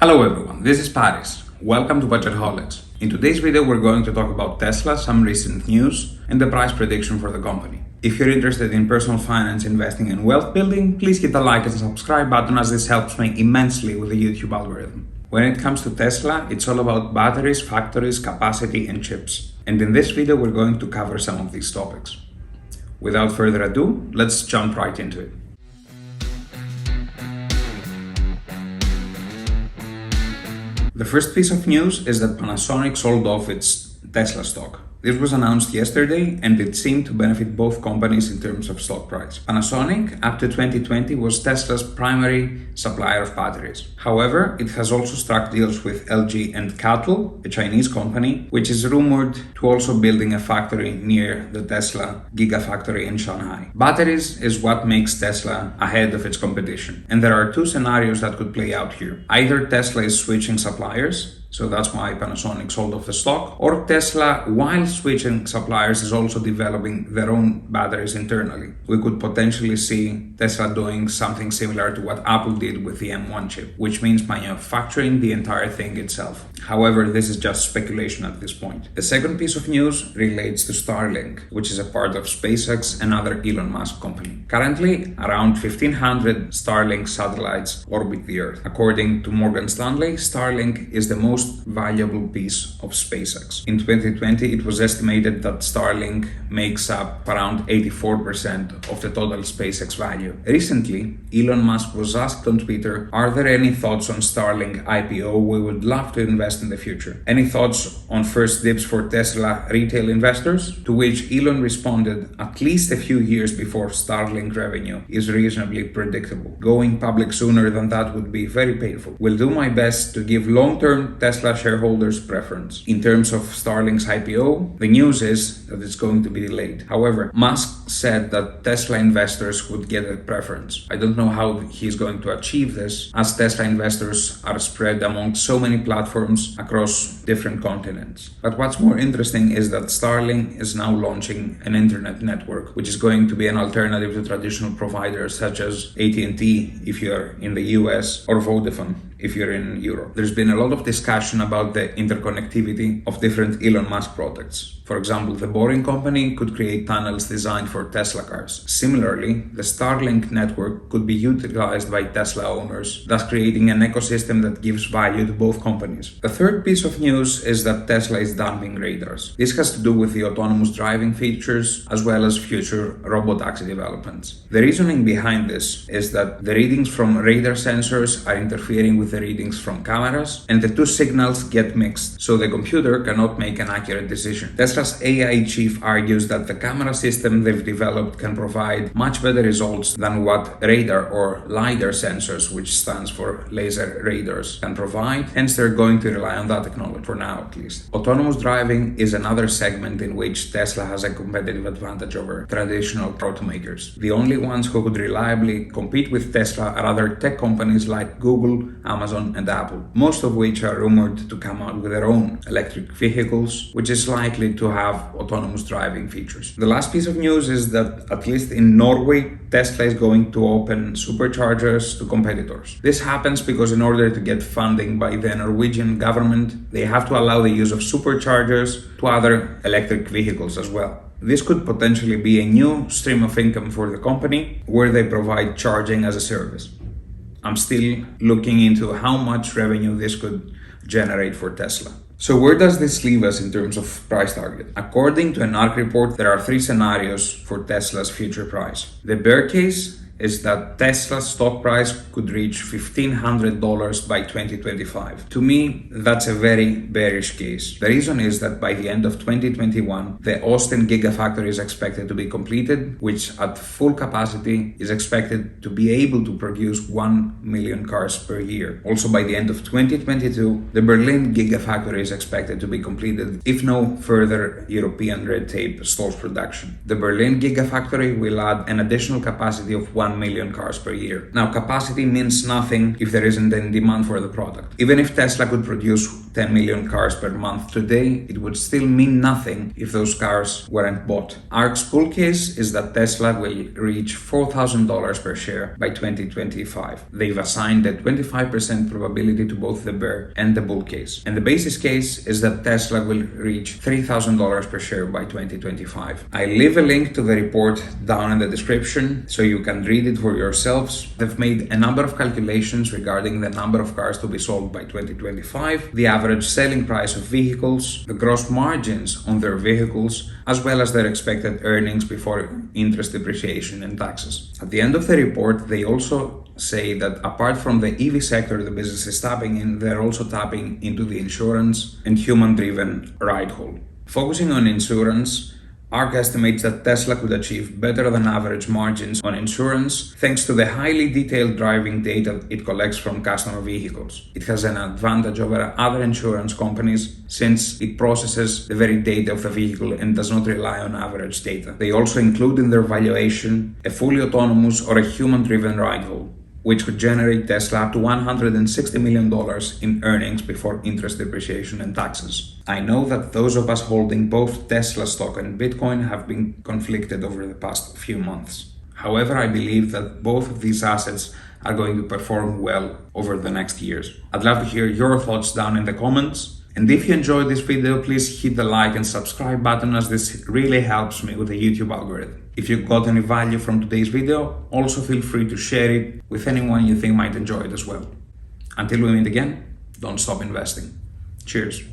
Hello everyone, this is Paris. Welcome to BudgetHolics. In today's video, we're going to talk about Tesla, some recent news, and the price prediction for the company. If you're interested in personal finance, investing, and wealth building, please hit the like and subscribe button as this helps me immensely with the YouTube algorithm. When it comes to Tesla, it's all about batteries, factories, capacity, and chips. And in this video, we're going to cover some of these topics. Without further ado, let's jump right into it. The first piece of news is that Panasonic sold off its Tesla stock. This was announced yesterday and it seemed to benefit both companies in terms of stock price. Panasonic, up to 2020, was Tesla's primary supplier of batteries. However, it has also struck deals with LG and CATL, a Chinese company, which is rumored to also building a factory near the Tesla Gigafactory in Shanghai. Batteries is what makes Tesla ahead of its competition. And there are two scenarios that could play out here. Either Tesla is switching suppliers, so that's why Panasonic sold off the stock, or Tesla, while switching suppliers, is also developing their own batteries internally. We could potentially see Tesla doing something similar to what Apple did with the M1 chip, which means manufacturing the entire thing itself. However, this is just speculation at this point. The second piece of news relates to Starlink, which is a part of SpaceX, another Elon Musk company. Currently, around 1,500 Starlink satellites orbit the Earth. According to Morgan Stanley, Starlink is the most valuable piece of SpaceX. In 2020, it was estimated that Starlink makes up around 84% of the total SpaceX value. Recently, Elon Musk was asked on Twitter, "Are there any thoughts on Starlink IPO? We would love to invest in the future. Any thoughts on first dibs for Tesla retail investors?" To which Elon responded, "At least a few years before Starlink revenue is reasonably predictable. Going public sooner than that would be very painful. Will do my best to give long-term Tesla shareholders preference." In terms of Starlink's IPO, the news is that it's going to be delayed. However, Musk said that Tesla investors would get a preference. I don't know how he's going to achieve this, as Tesla investors are spread among so many platforms across different continents. But what's more interesting is that Starlink is now launching an internet network, which is going to be an alternative to traditional providers such as AT&T if you're in the US or Vodafone if you're in Europe. There's been a lot of discussion about the interconnectivity of different Elon Musk products. For example, the Boring Company could create tunnels designed for Tesla cars. Similarly, the Starlink network could be utilized by Tesla owners, thus creating an ecosystem that gives value to both companies. The third piece of news is that Tesla is dumping radars. This has to do with the autonomous driving features as well as future robotaxi developments. The reasoning behind this is that the readings from radar sensors are interfering with the readings from cameras, and the two signals get mixed, so the computer cannot make an accurate decision. Tesla's AI chief argues that the camera system they've developed can provide much better results than what radar or LiDAR sensors, which stands for laser radars, can provide, hence they're going to rely on that technology for now at least. Autonomous driving is another segment in which Tesla has a competitive advantage over traditional automakers. The only ones who could reliably compete with Tesla are other tech companies like Google, Amazon, and Apple, most of which are rumored to come out with their own electric vehicles, which is likely to have autonomous driving features. The last piece of news is that, at least in Norway, Tesla is going to open superchargers to competitors. This happens because in order to get funding by the Norwegian government, they have to allow the use of superchargers to other electric vehicles as well. This could potentially be a new stream of income for the company, where they provide charging as a service. I'm still looking into how much revenue this could generate for Tesla. So where does this leave us in terms of price target? According to an ARC report, there are three scenarios for Tesla's future price. The bear case is that Tesla's stock price could reach $1,500 by 2025. To me, that's a very bearish case. The reason is that by the end of 2021, the Austin Gigafactory is expected to be completed, which at full capacity is expected to be able to produce 1 million cars per year. Also by the end of 2022, the Berlin Gigafactory is expected to be completed if no further European red tape stalls production. The Berlin Gigafactory will add an additional capacity of 1 million cars per year. Now, capacity means nothing if there isn't any demand for the product. Even if Tesla could produce 10 million cars per month today, it would still mean nothing if those cars weren't bought. ARK's bull case is that Tesla will reach $4,000 per share by 2025. They've assigned a 25% probability to both the bear and the bull case. And the basis case is that Tesla will reach $3,000 per share by 2025. I leave a link to the report down in the description so you can read it for yourselves. They've made a number of calculations regarding the number of cars to be sold by 2025, the average selling price of vehicles, the gross margins on their vehicles, as well as their expected earnings before interest, depreciation, and taxes. At the end of the report, they also say that apart from the EV sector the business is tapping in, they're also tapping into the insurance and human-driven ride haul. Focusing on insurance, ARK estimates that Tesla could achieve better than average margins on insurance thanks to the highly detailed driving data it collects from customer vehicles. It has an advantage over other insurance companies since it processes the very data of the vehicle and does not rely on average data. They also include in their valuation a fully autonomous or a human-driven ride haul, which could generate Tesla up to $160 million in earnings before interest, depreciation, and taxes. I know that those of us holding both Tesla stock and Bitcoin have been conflicted over the past few months. However, I believe that both of these assets are going to perform well over the next years. I'd love to hear your thoughts down in the comments. And if you enjoyed this video, please hit the like and subscribe button, as this really helps me with the YouTube algorithm. If you got any value from today's video, also feel free to share it with anyone you think might enjoy it as well. Until we meet again, don't stop investing. Cheers.